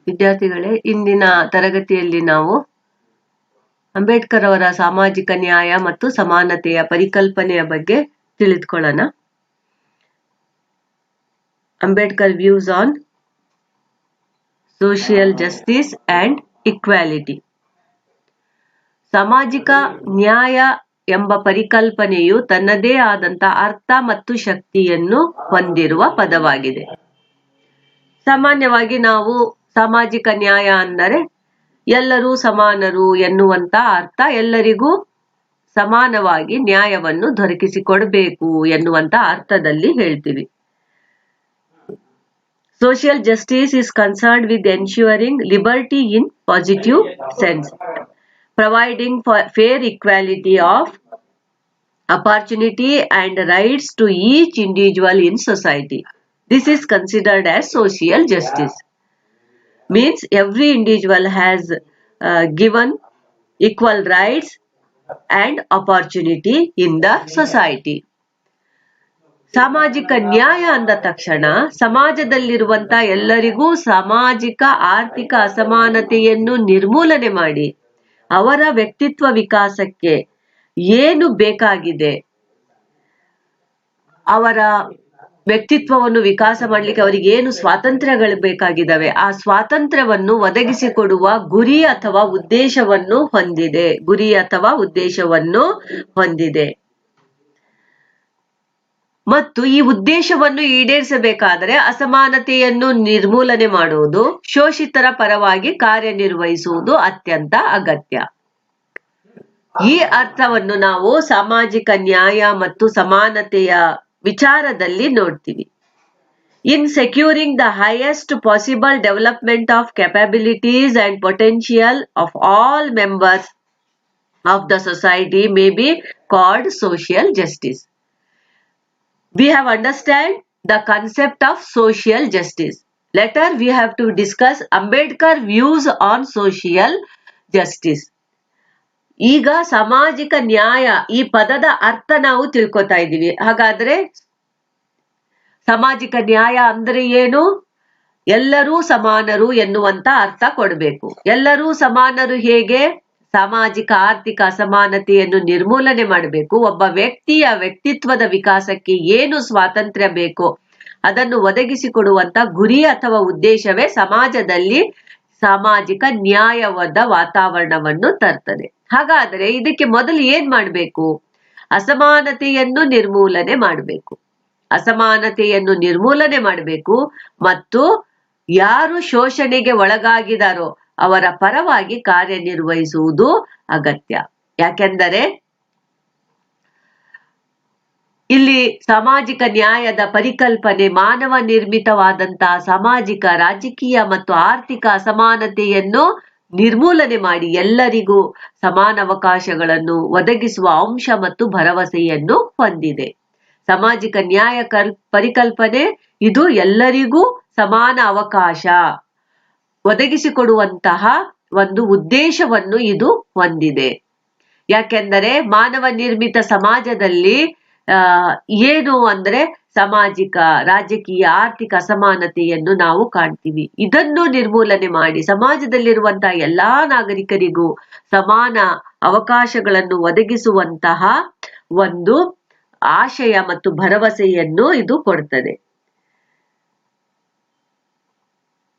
ವಿದ್ಯಾರ್ಥಿಗಳೇ, ಇಂದಿನ ತರಗತಿಯಲ್ಲಿ ನಾವು ಅಂಬೇಡ್ಕರ್ ಅವರ ಸಾಮಾಜಿಕ ನ್ಯಾಯ ಮತ್ತು ಸಮಾನತೆಯ ಪರಿಕಲ್ಪನೆಯ ಬಗ್ಗೆ ತಿಳಿದುಕೊಳ್ಳೋಣ. Ambedkar views on social justice and equality. ಸಾಮಾಜಿಕ ನ್ಯಾಯ ಎಂಬ ಪರಿಕಲ್ಪನೆಯು ತನ್ನದೇ ಆದಂತ ಅರ್ಥ ಮತ್ತು ಶಕ್ತಿಯನ್ನು ಹೊಂದಿರುವ ಪದವಾಗಿದೆ. ಸಾಮಾನ್ಯವಾಗಿ ನಾವು ಸಾಮಾಜಿಕ ನ್ಯಾಯ ಅಂದರೆ ಎಲ್ಲರೂ ಸಮಾನರು ಎನ್ನುವಂತ ಅರ್ಥ, ಎಲ್ಲರಿಗೂ ಸಮಾನವಾಗಿ ನ್ಯಾಯವನ್ನು ದೊರಕಿಸಿಕೊಡಬೇಕು ಎನ್ನುವಂತ ಅರ್ಥದಲ್ಲಿ ಹೇಳ್ತೀವಿ. Social justice is concerned with ensuring liberty in positive sense, providing for fair equality of opportunity and rights to each individual in society. This is considered as social justice. Means every individual has given equal rights and opportunity in the society. ಸಾಮಾಜಿಕ ನ್ಯಾಯ ಅಂದ ತಕ್ಷಣ ಸಮಾಜದಲ್ಲಿರುವಂತ ಎಲ್ಲರಿಗೂ ಸಾಮಾಜಿಕ ಆರ್ಥಿಕ ಅಸಮಾನತೆಯನ್ನು ನಿರ್ಮೂಲನೆ ಮಾಡಿ ಅವರ ವ್ಯಕ್ತಿತ್ವ ವಿಕಾಸಕ್ಕೆ ಏನು ಬೇಕಾಗಿದೆ, ಅವರ ವ್ಯಕ್ತಿತ್ವವನ್ನು ವಿಕಾಸ ಮಾಡಲಿಕ್ಕೆ ಅವರಿಗೆ ಏನು ಸ್ವಾತಂತ್ರ್ಯಗಳು ಬೇಕಾಗಿದ್ದಾವೆ, ಆ ಸ್ವಾತಂತ್ರ್ಯವನ್ನು ಒದಗಿಸಿಕೊಡುವ ಗುರಿ ಅಥವಾ ಉದ್ದೇಶವನ್ನು ಹೊಂದಿದೆ. ಮತ್ತು ಈ ಉದ್ದೇಶವನ್ನು ಈಡೇರಿಸಬೇಕಾದರೆ ಅಸಮಾನತೆಯನ್ನು ನಿರ್ಮೂಲನೆ ಮಾಡುವುದು, ಶೋಷಿತರ ಪರವಾಗಿ ಕಾರ್ಯನಿರ್ವಹಿಸುವುದು ಅತ್ಯಂತ ಅಗತ್ಯ. ಈ ಅರ್ಥವನ್ನು ನಾವು ಸಾಮಾಜಿಕ ನ್ಯಾಯ ಮತ್ತು ಸಮಾನತೆಯ ವಿಚಾರದಲ್ಲಿ ನೋಡ್ತೀವಿ. In securing the highest possible development of capabilities and potential of all members of the society may be called social justice. We have understand the concept of social justice. Later we have to discuss Ambedkar views on social justice. ಈಗ ಸಾಮಾಜಿಕ ನ್ಯಾಯ ಈ ಪದದ ಅರ್ಥ ನಾವು ತಿಳ್ಕೊತಾ ಇದ್ದೀವಿ. ಹಾಗಾದ್ರೆ ಸಾಮಾಜಿಕ ನ್ಯಾಯ ಅಂದ್ರೆ ಏನು? ಎಲ್ಲರೂ ಸಮಾನರು ಎನ್ನುವಂತ ಅರ್ಥ ಕೊಡಬೇಕು. ಎಲ್ಲರೂ ಸಮಾನರು ಹೇಗೆ? ಸಾಮಾಜಿಕ ಆರ್ಥಿಕ ಅಸಮಾನತೆಯನ್ನು ನಿರ್ಮೂಲನೆ ಮಾಡಬೇಕು. ಒಬ್ಬ ವ್ಯಕ್ತಿಯ ವ್ಯಕ್ತಿತ್ವದ ವಿಕಾಸಕ್ಕೆ ಏನು ಸ್ವಾತಂತ್ರ್ಯ ಬೇಕೋ ಅದನ್ನು ಒದಗಿಸಿಕೊಡುವಂತ ಗುರಿ ಅಥವಾ ಉದ್ದೇಶವೇ ಸಮಾಜದಲ್ಲಿ ಸಾಮಾಜಿಕ ನ್ಯಾಯವಾದ ವಾತಾವರಣವನ್ನು ತರ್ತದೆ. ಹಾಗಾದರೆ ಇದಕ್ಕೆ ಮೊದಲು ಏನ್ ಮಾಡ್ಬೇಕು? ಅಸಮಾನತೆಯನ್ನು ನಿರ್ಮೂಲನೆ ಮಾಡಬೇಕು ಮತ್ತು ಯಾರು ಶೋಷಣೆಗೆ ಒಳಗಾಗಿದಾರೋ ಅವರ ಪರವಾಗಿ ಕಾರ್ಯನಿರ್ವಹಿಸುವುದು ಅಗತ್ಯ. ಯಾಕೆಂದರೆ ಇಲ್ಲಿ ಸಾಮಾಜಿಕ ನ್ಯಾಯದ ಪರಿಕಲ್ಪನೆ ಮಾನವ ನಿರ್ಮಿತವಾದಂತಹ ಸಾಮಾಜಿಕ, ರಾಜಕೀಯ ಮತ್ತು ಆರ್ಥಿಕ ಅಸಮಾನತೆಯನ್ನು ನಿರ್ಮೂಲನೆ ಮಾಡಿ ಎಲ್ಲರಿಗೂ ಸಮಾನ ಅವಕಾಶಗಳನ್ನು ಒದಗಿಸುವ ಅಂಶ ಮತ್ತು ಭರವಸೆಯನ್ನು ಹೊಂದಿದೆ. ಸಾಮಾಜಿಕ ನ್ಯಾಯ ಪರಿಕಲ್ಪನೆ ಇದು ಎಲ್ಲರಿಗೂ ಸಮಾನ ಅವಕಾಶ ಒದಗಿಸಿಕೊಡುವಂತಹ ಒಂದು ಉದ್ದೇಶವನ್ನು ಇದು ಹೊಂದಿದೆ. ಯಾಕೆಂದರೆ ಮಾನವ ನಿರ್ಮಿತ ಸಮಾಜದಲ್ಲಿ ಏನು ಅಂದ್ರೆ ಸಾಮಾಜಿಕ, ರಾಜಕೀಯ, ಆರ್ಥಿಕ ಅಸಮಾನತೆಯನ್ನು ನಾವು ಕಾಣ್ತೀವಿ. ಇದನ್ನು ನಿರ್ಮೂಲನೆ ಮಾಡಿ ಸಮಾಜದಲ್ಲಿರುವಂತಹ ಎಲ್ಲಾ ನಾಗರಿಕರಿಗೂ ಸಮಾನ ಅವಕಾಶಗಳನ್ನು ಒದಗಿಸುವಂತಹ ಒಂದು ಆಶಯ ಮತ್ತು ಭರವಸೆಯನ್ನು ಇದು ಕೊಡ್ತದೆ.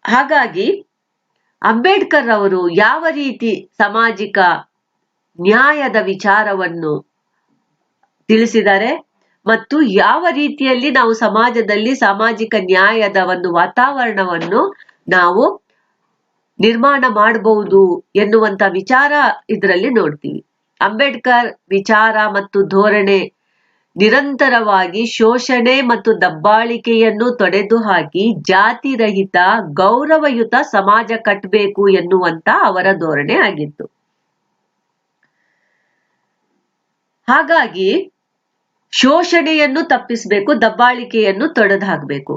ಹಾಗಾಗಿ ಅಂಬೇಡ್ಕರ್ ಅವರು ಯಾವ ರೀತಿ ಸಾಮಾಜಿಕ ನ್ಯಾಯದ ವಿಚಾರವನ್ನು ತಿಳಿಸಿದ್ದಾರೆ ಮತ್ತು ಯಾವ ರೀತಿಯಲ್ಲಿ ನಾವು ಸಮಾಜದಲ್ಲಿ ಸಾಮಾಜಿಕ ನ್ಯಾಯದ ಒಂದು ವಾತಾವರಣವನ್ನು ನಾವು ನಿರ್ಮಾಣ ಮಾಡಬಹುದು ಎನ್ನುವಂತ ವಿಚಾರ ಇದರಲ್ಲಿ ನೋಡ್ತೀವಿ. ಅಂಬೇಡ್ಕರ್ ವಿಚಾರ ಮತ್ತು ಧೋರಣೆ ನಿರಂತರವಾಗಿ ಶೋಷಣೆ ಮತ್ತು ದಬ್ಬಾಳಿಕೆಯನ್ನು ತೊಡೆದು ಹಾಕಿ ಜಾತಿ ರಹಿತ ಗೌರವಯುತ ಸಮಾಜ ಕಟ್ಟಬೇಕು ಎನ್ನುವಂತ ಅವರ ಧೋರಣೆ ಆಗಿತ್ತು. ಹಾಗಾಗಿ ಶೋಷಣೆಯನ್ನು ತಪ್ಪಿಸಬೇಕು, ದಬ್ಬಾಳಿಕೆಯನ್ನು ತೊಡೆದು ಹಾಕಬೇಕು.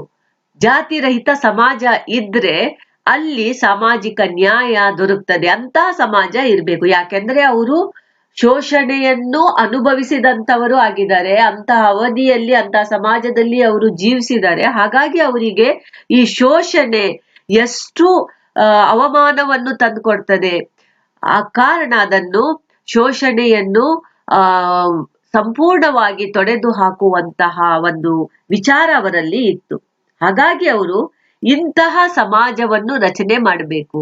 ಜಾತಿ ರಹಿತ ಸಮಾಜ ಇದ್ರೆ ಅಲ್ಲಿ ಸಾಮಾಜಿಕ ನ್ಯಾಯ ದೊರಕ್ತದೆ. ಅಂತಹ ಸಮಾಜ ಇರ್ಬೇಕು. ಯಾಕೆಂದ್ರೆ ಅವರು ಶೋಷಣೆಯನ್ನು ಅನುಭವಿಸಿದಂತವರು ಆಗಿದ್ದಾರೆ. ಅಂತಹ ಅವಧಿಯಲ್ಲಿ ಅಂತಹ ಸಮಾಜದಲ್ಲಿ ಅವರು ಜೀವಿಸಿದ್ದಾರೆ. ಹಾಗಾಗಿ ಅವರಿಗೆ ಈ ಶೋಷಣೆ ಎಷ್ಟು ಅವಮಾನವನ್ನು ತಂದುಕೊಡ್ತದೆ. ಆ ಕಾರಣ ಅದನ್ನು ಶೋಷಣೆಯನ್ನು ಸಂಪೂರ್ಣವಾಗಿ ತೊಡೆದು ಹಾಕುವಂತಹ ಒಂದು ವಿಚಾರ ಅವರಲ್ಲಿ ಇತ್ತು. ಹಾಗಾಗಿ ಅವರು ಇಂತಹ ಸಮಾಜವನ್ನು ರಚನೆ ಮಾಡಬೇಕು.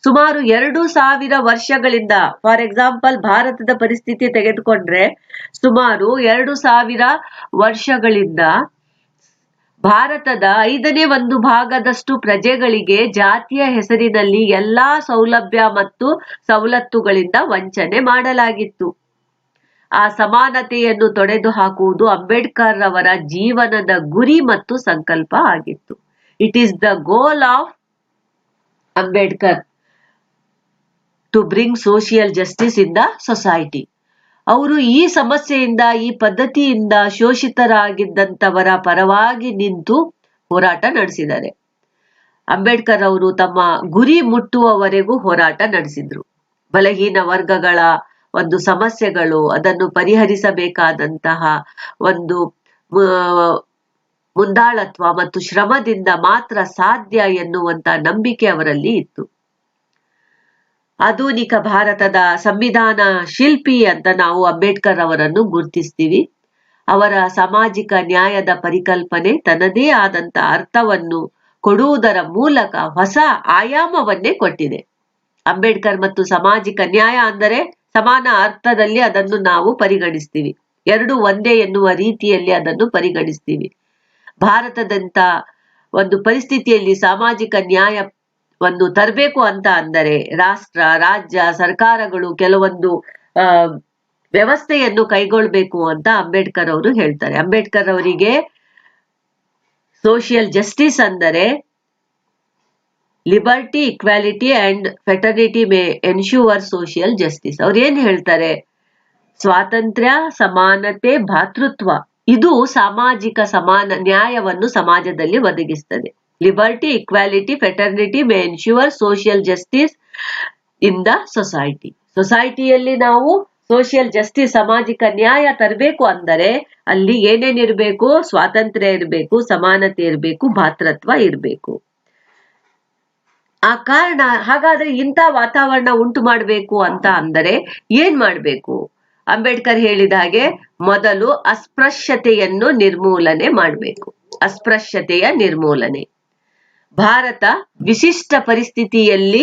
ಸುಮಾರು 2000 ವರ್ಷಗಳಿಂದ, ಫಾರ್ ಎಕ್ಸಾಂಪಲ್ ಭಾರತದ ಪರಿಸ್ಥಿತಿ ತೆಗೆದುಕೊಂಡ್ರೆ, ಸುಮಾರು 2000 ವರ್ಷಗಳಿಂದ ಭಾರತದ 1/5 ಭಾಗದಷ್ಟು ಪ್ರಜೆಗಳಿಗೆ ಜಾತಿಯ ಹೆಸರಿನಲ್ಲಿ ಎಲ್ಲಾ ಸೌಲಭ್ಯ ಮತ್ತು ಸವಲತ್ತುಗಳಿಂದ ವಂಚನೆ ಮಾಡಲಾಗಿತ್ತು. ಆ ಸಮಾನತೆಯನ್ನು ತೊಡೆದು ಹಾಕುವುದು ಅಂಬೇಡ್ಕರ್ ಅವರ ಜೀವನದ ಗುರಿ ಮತ್ತು ಸಂಕಲ್ಪ ಆಗಿತ್ತು. It is the goal of Ambedkar to bring social justice in the society. ಅವರು ಈ ಸಮಸ್ಯೆಯಿಂದ, ಈ ಪದ್ಧತಿಯಿಂದ ಶೋಷಿತರಾಗಿದ್ದಂಥವರ ಪರವಾಗಿ ನಿಂತು ಹೋರಾಟ ನಡೆಸಿದ್ದಾರೆ. ಅಂಬೇಡ್ಕರ್ ಅವರು ತಮ್ಮ ಗುರಿ ಮುಟ್ಟುವವರೆಗೂ ಹೋರಾಟ ನಡೆಸಿದ್ರು. ಬಲಹೀನ ವರ್ಗಗಳ ಒಂದು ಸಮಸ್ಯೆಗಳು, ಅದನ್ನು ಪರಿಹರಿಸಬೇಕಾದಂತಹ ಒಂದು ಮುಂದಾಳತ್ವ ಮತ್ತು ಶ್ರಮದಿಂದ ಮಾತ್ರ ಸಾಧ್ಯ ಎನ್ನುವಂತ ನಂಬಿಕೆ ಅವರಲ್ಲಿ ಇತ್ತು. ಆಧುನಿಕ ಭಾರತದ ಸಂವಿಧಾನ ಶಿಲ್ಪಿ ಅಂತ ನಾವು ಅಂಬೇಡ್ಕರ್ ಅವರನ್ನು ಗುರುತಿಸ್ತೀವಿ. ಅವರ ಸಾಮಾಜಿಕ ನ್ಯಾಯದ ಪರಿಕಲ್ಪನೆ ತನ್ನದೇ ಆದಂತ ಅರ್ಥವನ್ನು ಕೊಡುವುದರ ಮೂಲಕ ಹೊಸ ಆಯಾಮವನ್ನೇ ಕೊಟ್ಟಿದೆ. ಅಂಬೇಡ್ಕರ್ ಮತ್ತು ಸಾಮಾಜಿಕ ನ್ಯಾಯ ಅಂದರೆ ಸಮಾನ ಅರ್ಥದಲ್ಲಿ ಅದನ್ನು ನಾವು ಪರಿಗಣಿಸ್ತೀವಿ. ಎರಡು ಒಂದೇ ಎನ್ನುವ ರೀತಿಯಲ್ಲಿ ಅದನ್ನು ಪರಿಗಣಿಸ್ತೀವಿ. ಭಾರತದಂತ ಒಂದು ಪರಿಸ್ಥಿತಿಯಲ್ಲಿ ಸಾಮಾಜಿಕ ನ್ಯಾಯವನ್ನು ತರಬೇಕು ಅಂತ ಅಂದರೆ ರಾಷ್ಟ್ರ, ರಾಜ್ಯ, ಸರ್ಕಾರಗಳು ಕೆಲವೊಂದು ವ್ಯವಸ್ಥೆಯನ್ನು ಕೈಗೊಳ್ಬೇಕು ಅಂತ ಅಂಬೇಡ್ಕರ್ ಅವರು ಹೇಳ್ತಾರೆ. ಅಂಬೇಡ್ಕರ್ ಅವರಿಗೆ ಸೋಷಿಯಲ್ ಜಸ್ಟಿಸ್ ಅಂದರೆ liberty, equality and fraternity may ensure social justice. ಅವ್ರು ಏನ್ ಹೇಳ್ತಾರೆ? ಸ್ವಾತಂತ್ರ್ಯ, ಸಮಾನತೆ, ಭಾತೃತ್ವ ಇದು ಸಾಮಾಜಿಕ ಸಮಾನ ನ್ಯಾಯವನ್ನು ಸಮಾಜದಲ್ಲಿ ಒದಗಿಸ್ತದೆ. Liberty, equality, fraternity may ensure social justice in the society. ಸೊಸೈಟಿಯಲ್ಲಿ ನಾವು ಸೋಷಿಯಲ್ ಜಸ್ಟಿಸ್, ಸಾಮಾಜಿಕ ನ್ಯಾಯ ತರಬೇಕು ಅಂದರೆ ಅಲ್ಲಿ ಏನೇನಿರ್ಬೇಕು? ಸ್ವಾತಂತ್ರ್ಯ ಇರಬೇಕು, ಸಮಾನತೆ ಇರಬೇಕು, ಭಾತೃತ್ವ ಇರಬೇಕು. ಆ ಕಾರಣ ಹಾಗಾದ್ರೆ ಇಂಥ ವಾತಾವರಣ ಉಂಟು ಮಾಡಬೇಕು ಅಂತ ಅಂದರೆ ಏನ್ ಮಾಡಬೇಕು? ಅಂಬೇಡ್ಕರ್ ಹೇಳಿದ ಹಾಗೆ ಮೊದಲು ಅಸ್ಪೃಶ್ಯತೆಯನ್ನು ನಿರ್ಮೂಲನೆ ಮಾಡಬೇಕು. ಅಸ್ಪೃಶ್ಯತೆಯ ನಿರ್ಮೂಲನೆ. ಭಾರತ ವಿಶಿಷ್ಟ ಪರಿಸ್ಥಿತಿಯಲ್ಲಿ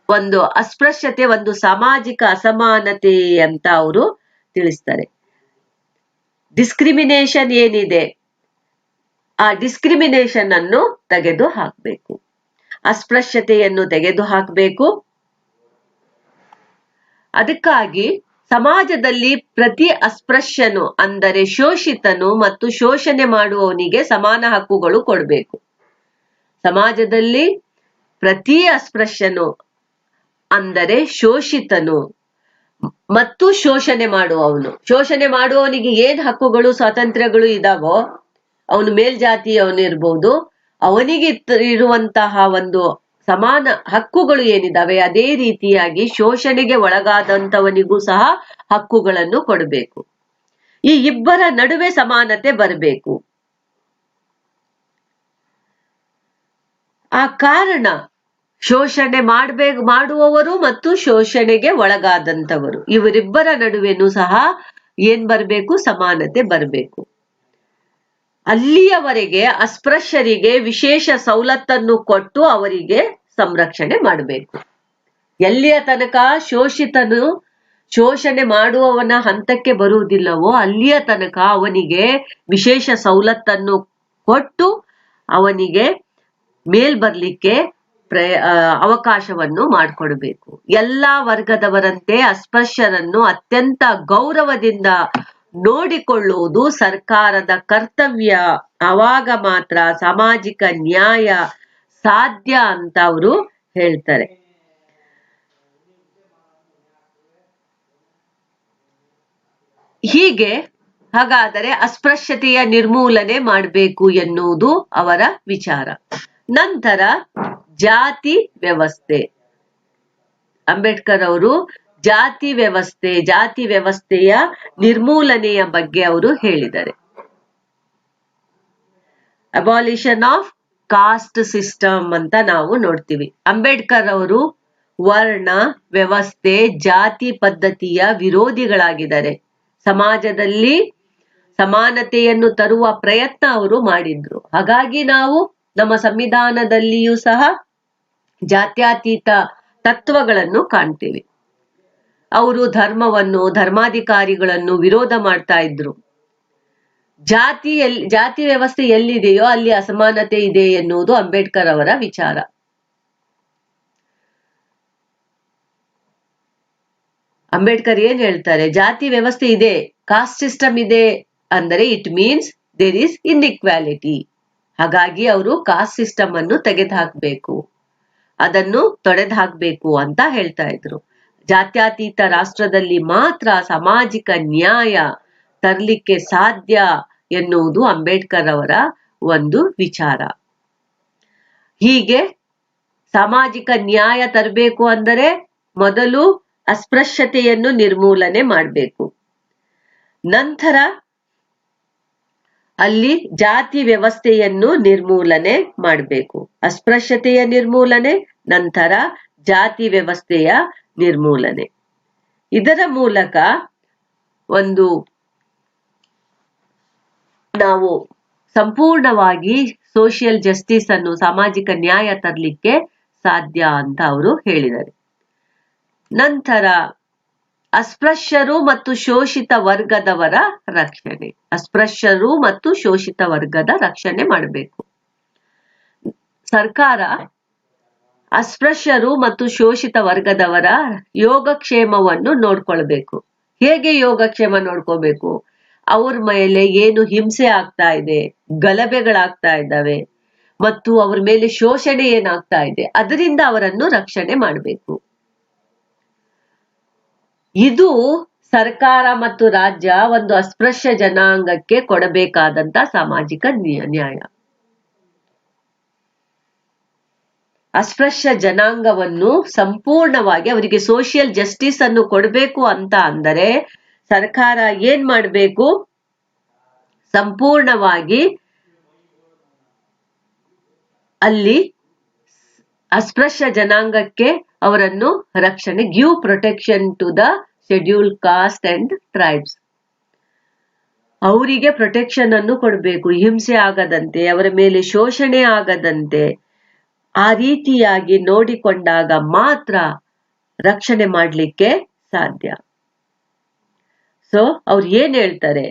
ಒಂದು ಅಸ್ಪೃಶ್ಯತೆ, ಒಂದು ಸಾಮಾಜಿಕ ಅಸಮಾನತೆ ಅಂತ ಅವರು ತಿಳಿಸ್ತಾರೆ. ಡಿಸ್ಕ್ರಿಮಿನೇಷನ್ ಏನಿದೆ, ಆ ಡಿಸ್ಕ್ರಿಮಿನೇಷನ್ ಅನ್ನು ತೆಗೆದು ಹಾಕಬೇಕು. ಅಸ್ಪೃಶ್ಯತೆಯನ್ನು ತೆಗೆದು ಹಾಕಬೇಕು. ಅದಕ್ಕಾಗಿ ಸಮಾಜದಲ್ಲಿ ಪ್ರತಿ ಅಸ್ಪೃಶ್ಯನು ಅಂದರೆ ಶೋಷಿತನು ಮತ್ತು ಶೋಷಣೆ ಮಾಡುವವನಿಗೆ ಸಮಾನ ಹಕ್ಕುಗಳು ಕೊಡಬೇಕು. ಸಮಾಜದಲ್ಲಿ ಪ್ರತಿ ಅಸ್ಪೃಶ್ಯನು ಅಂದರೆ ಶೋಷಿತನು ಮತ್ತು ಶೋಷಣೆ ಮಾಡುವವನು. ಶೋಷಣೆ ಮಾಡುವವನಿಗೆ ಏನ್ ಹಕ್ಕುಗಳು, ಸ್ವಾತಂತ್ರ್ಯಗಳು ಇದಾವೋ, ಅವನು ಮೇಲ್ಜಾತಿಯವನಿರ್ಬೋದು, ಅವನಿಗೆ ಇರುವಂತಹ ಒಂದು ಸಮಾನ ಹಕ್ಕುಗಳು ಏನಿದಾವೆ ಅದೇ ರೀತಿಯಾಗಿ ಶೋಷಣೆಗೆ ಒಳಗಾದಂತವನಿಗೂ ಸಹ ಹಕ್ಕುಗಳನ್ನು ಕೊಡಬೇಕು. ಈ ಇಬ್ಬರ ನಡುವೆ ಸಮಾನತೆ ಬರಬೇಕು. ಆ ಕಾರಣ ಶೋಷಣೆ ಮಾಡುವವರು ಮತ್ತು ಶೋಷಣೆಗೆ ಒಳಗಾದಂತವರು ಇವರಿಬ್ಬರ ನಡುವೆನೂ ಸಹ ಏನ್ ಬರಬೇಕು? ಸಮಾನತೆ ಬರಬೇಕು. ಅಲ್ಲಿಯವರೆಗೆ ಅಸ್ಪೃಶ್ಯರಿಗೆ ವಿಶೇಷ ಸವಲತ್ತನ್ನು ಕೊಟ್ಟು ಅವರಿಗೆ ಸಂರಕ್ಷಣೆ ಮಾಡಬೇಕು. ಎಲ್ಲಿಯ ತನಕ ಶೋಷಿತನು ಶೋಷಣೆ ಮಾಡುವವನ ಹಂತಕ್ಕೆ ಬರುವುದಿಲ್ಲವೋ ಅಲ್ಲಿಯ ತನಕ ಅವನಿಗೆ ವಿಶೇಷ ಸವಲತ್ತನ್ನು ಕೊಟ್ಟು ಅವನಿಗೆ ಮೇಲ್ ಬರ್ಲಿಕ್ಕೆ ಅವಕಾಶವನ್ನು ಮಾಡಿಕೊಡ್ಬೇಕು. ಎಲ್ಲಾ ವರ್ಗದವರಂತೆ ಅಸ್ಪೃಶ್ಯರನ್ನು ಅತ್ಯಂತ ಗೌರವದಿಂದ ನೋಡಿಕೊಳ್ಳುವುದು ಸರ್ಕಾರದ ಕರ್ತವ್ಯ. ಆವಾಗ ಮಾತ್ರ ಸಾಮಾಜಿಕ ನ್ಯಾಯ ಸಾಧ್ಯ ಅಂತ ಅವರು ಹೇಳ್ತಾರೆ. ಹೀಗೆ ಹಾಗಾದರೆ ಅಸ್ಪೃಶ್ಯತೆಯ ನಿರ್ಮೂಲನೆ ಮಾಡಬೇಕು ಎನ್ನುವುದು ಅವರ ವಿಚಾರ. ನಂತರ ಜಾತಿ ವ್ಯವಸ್ಥೆ. ಅಂಬೇಡ್ಕರ್ ಅವರು ಜಾತಿ ವ್ಯವಸ್ಥೆಯ ನಿರ್ಮೂಲನೆಯ ಬಗ್ಗೆ ಅವರು ಹೇಳಿದ್ದಾರೆ. ಅಬಾಲಿಷನ್ ಆಫ್ ಕಾಸ್ಟ್ ಸಿಸ್ಟಮ್ ಅಂತ ನಾವು ನೋಡ್ತೀವಿ. ಅಂಬೇಡ್ಕರ್ ಅವರು ವರ್ಣ ವ್ಯವಸ್ಥೆ ಜಾತಿ ಪದ್ಧತಿಯ ವಿರೋಧಿಗಳಾಗಿದ್ದಾರೆ. ಸಮಾಜದಲ್ಲಿ ಸಮಾನತೆಯನ್ನು ತರುವ ಪ್ರಯತ್ನ ಅವರು ಮಾಡಿದ್ರು. ಹಾಗಾಗಿ ನಾವು ನಮ್ಮ ಸಂವಿಧಾನದಲ್ಲಿಯೂ ಸಹ ಜಾತ್ಯತೀತ ತತ್ವಗಳನ್ನು ಕಾಣ್ತೀವಿ. ಅವರು ಧರ್ಮವನ್ನು ಧರ್ಮಾಧಿಕಾರಿಗಳನ್ನು ವಿರೋಧ ಮಾಡ್ತಾ ಇದ್ರು. ಜಾತಿ ವ್ಯವಸ್ಥೆ ಎಲ್ಲಿದೆಯೋ ಅಲ್ಲಿ ಅಸಮಾನತೆ ಇದೆ ಎನ್ನುವುದು ಅಂಬೇಡ್ಕರ್ ಅವರ ವಿಚಾರ. ಅಂಬೇಡ್ಕರ್ ಏನ್ ಹೇಳ್ತಾರೆ, ಜಾತಿ ವ್ಯವಸ್ಥೆ ಇದೆ, ಕಾಸ್ಟ್ ಸಿಸ್ಟಮ್ ಇದೆ ಅಂದರೆ it means there is inequality. ಹಾಗಾಗಿ ಅವರು ಕಾಸ್ಟ್ ಸಿಸ್ಟಮ್ ಅನ್ನು ತೆಗೆದುಹಾಕ್ಬೇಕು, ಅದನ್ನು ತೊಡೆದುಹಾಕ್ಬೇಕು ಅಂತ ಹೇಳ್ತಾ ಇದ್ರು. ಜಾತ್ಯತೀತ ರಾಷ್ಟ್ರದಲ್ಲಿ ಮಾತ್ರ ಸಾಮಾಜಿಕ ನ್ಯಾಯ ತರಲಿಕ್ಕೆ ಸಾಧ್ಯ ಎನ್ನುವುದು ಅಂಬೇಡ್ಕರ್ ಅವರ ಒಂದು ವಿಚಾರ. ಹೀಗೆ ಸಾಮಾಜಿಕ ನ್ಯಾಯ ತರಬೇಕು ಅಂದರೆ ಮೊದಲು ಅಸ್ಪೃಶ್ಯತೆಯನ್ನು ನಿರ್ಮೂಲನೆ ಮಾಡಬೇಕು, ನಂತರ ಅಲ್ಲಿ ಜಾತಿ ವ್ಯವಸ್ಥೆಯನ್ನು ನಿರ್ಮೂಲನೆ ಮಾಡಬೇಕು. ಅಸ್ಪೃಶ್ಯತೆಯ ನಿರ್ಮೂಲನೆ, ನಂತರ ಜಾತಿ ವ್ಯವಸ್ಥೆಯ ನಿರ್ಮೂಲನೆ. ಇದರ ಮೂಲಕ ಒಂದು ನಾವು ಸಂಪೂರ್ಣವಾಗಿ ಸೋಷಿಯಲ್ ಜಸ್ಟಿಸ್ ಅನ್ನು, ಸಾಮಾಜಿಕ ನ್ಯಾಯ ತರಲಿಕ್ಕೆ ಸಾಧ್ಯ ಅಂತ ಅವರು ಹೇಳಿದ್ದಾರೆ. ನಂತರ ಅಸ್ಪೃಶ್ಯರು ಮತ್ತು ಶೋಷಿತ ವರ್ಗದವರ ರಕ್ಷಣೆ. ಅಸ್ಪೃಶ್ಯರು ಮತ್ತು ಶೋಷಿತ ವರ್ಗದ ರಕ್ಷಣೆ ಮಾಡಬೇಕು. ಸರ್ಕಾರ ಅಸ್ಪೃಶ್ಯರು ಮತ್ತು ಶೋಷಿತ ವರ್ಗದವರ ಯೋಗಕ್ಷೇಮವನ್ನು ನೋಡ್ಕೊಳ್ಬೇಕು. ಹೇಗೆ ಯೋಗಕ್ಷೇಮ ನೋಡ್ಕೋಬೇಕು? ಅವ್ರ ಮೇಲೆ ಏನು ಹಿಂಸೆ ಆಗ್ತಾ ಇದೆ, ಗಲಭೆಗಳಾಗ್ತಾ ಇದ್ದಾವೆ ಮತ್ತು ಅವ್ರ ಮೇಲೆ ಶೋಷಣೆ ಏನಾಗ್ತಾ ಇದೆ, ಅದರಿಂದ ಅವರನ್ನು ರಕ್ಷಣೆ ಮಾಡಬೇಕು. ಇದು ಸರ್ಕಾರ ಮತ್ತು ರಾಜ್ಯ ಒಂದು ಅಸ್ಪೃಶ್ಯ ಜನಾಂಗಕ್ಕೆ ಕೊಡಬೇಕಾದಂತ ಸಾಮಾಜಿಕ ನ್ಯಾಯ. ಅಸ್ಪೃಶ್ಯ ಜನಾಂಗವನ್ನು ಸಂಪೂರ್ಣವಾಗಿ ಅವರಿಗೆ ಸೋಷಿಯಲ್ ಜಸ್ಟಿಸ್ ಅನ್ನು ಕೊಡಬೇಕು ಅಂತ ಅಂದರೆ ಸರ್ಕಾರ ಏನ್ ಮಾಡಬೇಕು? ಸಂಪೂರ್ಣವಾಗಿ ಅಲ್ಲಿ ಅಸ್ಪೃಶ್ಯ ಜನಾಂಗಕ್ಕೆ ಅವರನ್ನು ರಕ್ಷಣೆ, give protection to the scheduled caste and tribes. ಅವರಿಗೆ ಪ್ರೊಟೆಕ್ಷನ್ ಅನ್ನು ಕೊಡಬೇಕು, ಹಿಂಸೆ ಆಗದಂತೆ, ಅವರ ಮೇಲೆ ಶೋಷಣೆ ಆಗದಂತೆ. ಆ ರೀತಿಯಾಗಿ ನೋಡಿಕೊಂಡಾಗ ಮಾತ್ರ ರಕ್ಷಣೆ ಮಾಡಲಿಕ್ಕೆ ಸಾಧ್ಯ. ಸೊ ಅವ್ರು ಏನ್ ಹೇಳ್ತಾರೆ,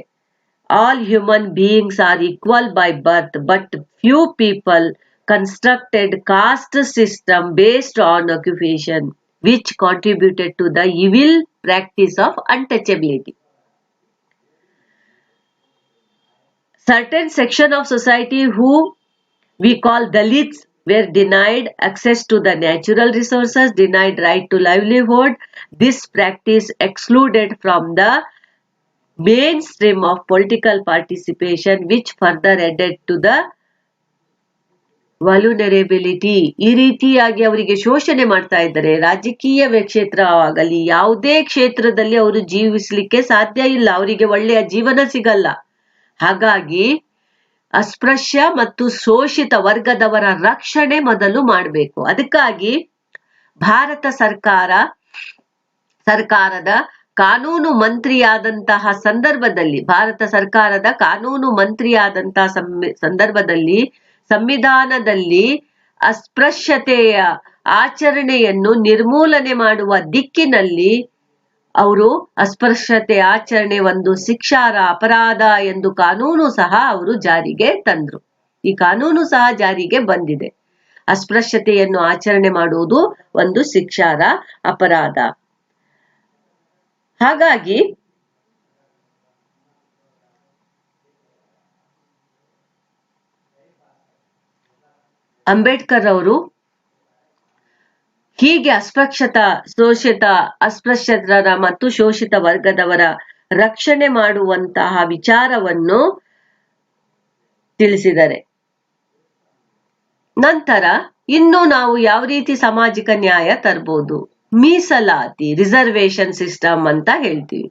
all human beings are equal by birth but few people constructed caste system based on occupation which contributed to the evil practice of untouchability. Certain section of society who we call Dalits were denied access to the natural resources, denied right to livelihood. This practice excluded from the mainstream of political participation which further added to the ವಲ್ಯುನರೇಬಿಲಿಟಿ. ಈ ರೀತಿಯಾಗಿ ಅವರಿಗೆ ಶೋಷಣೆ ಮಾಡ್ತಾ ಇದ್ದಾರೆ. ರಾಜಕೀಯ ಕ್ಷೇತ್ರವಾಗಲಿ ಯಾವುದೇ ಕ್ಷೇತ್ರದಲ್ಲಿ ಅವರು ಜೀವಿಸಲಿಕ್ಕೆ ಸಾಧ್ಯ ಇಲ್ಲ, ಅವರಿಗೆ ಒಳ್ಳೆಯ ಜೀವನ ಸಿಗಲ್ಲ. ಹಾಗಾಗಿ ಅಸ್ಪೃಶ್ಯ ಮತ್ತು ಶೋಷಿತ ವರ್ಗದವರ ರಕ್ಷಣೆ ಮೊದಲು ಮಾಡಬೇಕು. ಅದಕ್ಕಾಗಿ ಸರ್ಕಾರದ ಕಾನೂನು ಮಂತ್ರಿಯಾದಂತಹ ಸಂದರ್ಭದಲ್ಲಿ, ಭಾರತ ಸರ್ಕಾರದ ಕಾನೂನು ಮಂತ್ರಿಯಾದಂತಹ ಸಂದರ್ಭದಲ್ಲಿ ಸಂವಿಧಾನದಲ್ಲಿ ಅಸ್ಪೃಶ್ಯತೆಯ ಆಚರಣೆಯನ್ನು ನಿರ್ಮೂಲನೆ ಮಾಡುವ ದಿಕ್ಕಿನಲ್ಲಿ ಅವರು ಅಸ್ಪೃಶ್ಯತೆ ಆಚರಣೆ ಒಂದು ಶಿಕ್ಷಾರ್ಹ ಅಪರಾಧ ಎಂದು ಕಾನೂನು ಸಹ ಅವರು ಜಾರಿಗೆ ತಂದ್ರು. ಈ ಕಾನೂನು ಸಹ ಜಾರಿಗೆ ಬಂದಿದೆ. ಅಸ್ಪೃಶ್ಯತೆಯನ್ನು ಆಚರಣೆ ಮಾಡುವುದು ಒಂದು ಶಿಕ್ಷಾರ್ಹ ಅಪರಾಧ. ಹಾಗಾಗಿ ಅಂಬೇಡ್ಕರ್ ಅವರು ಹೀಗೆ ಅಸ್ಪೃಶ್ಯತರ ಮತ್ತು ಶೋಷಿತ ವರ್ಗದವರ ರಕ್ಷಣೆ ಮಾಡುವಂತಹ ವಿಚಾರವನ್ನು ತಿಳಿಸಿದ್ದಾರೆ. ನಂತರ ಇನ್ನು ನಾವು ಯಾವ ರೀತಿ ಸಾಮಾಜಿಕ ನ್ಯಾಯ ತರಬಹುದು? ಮೀಸಲಾತಿ, ರಿಸರ್ವೇಶನ್ ಸಿಸ್ಟಮ್ ಅಂತ ಹೇಳ್ತೀವಿ.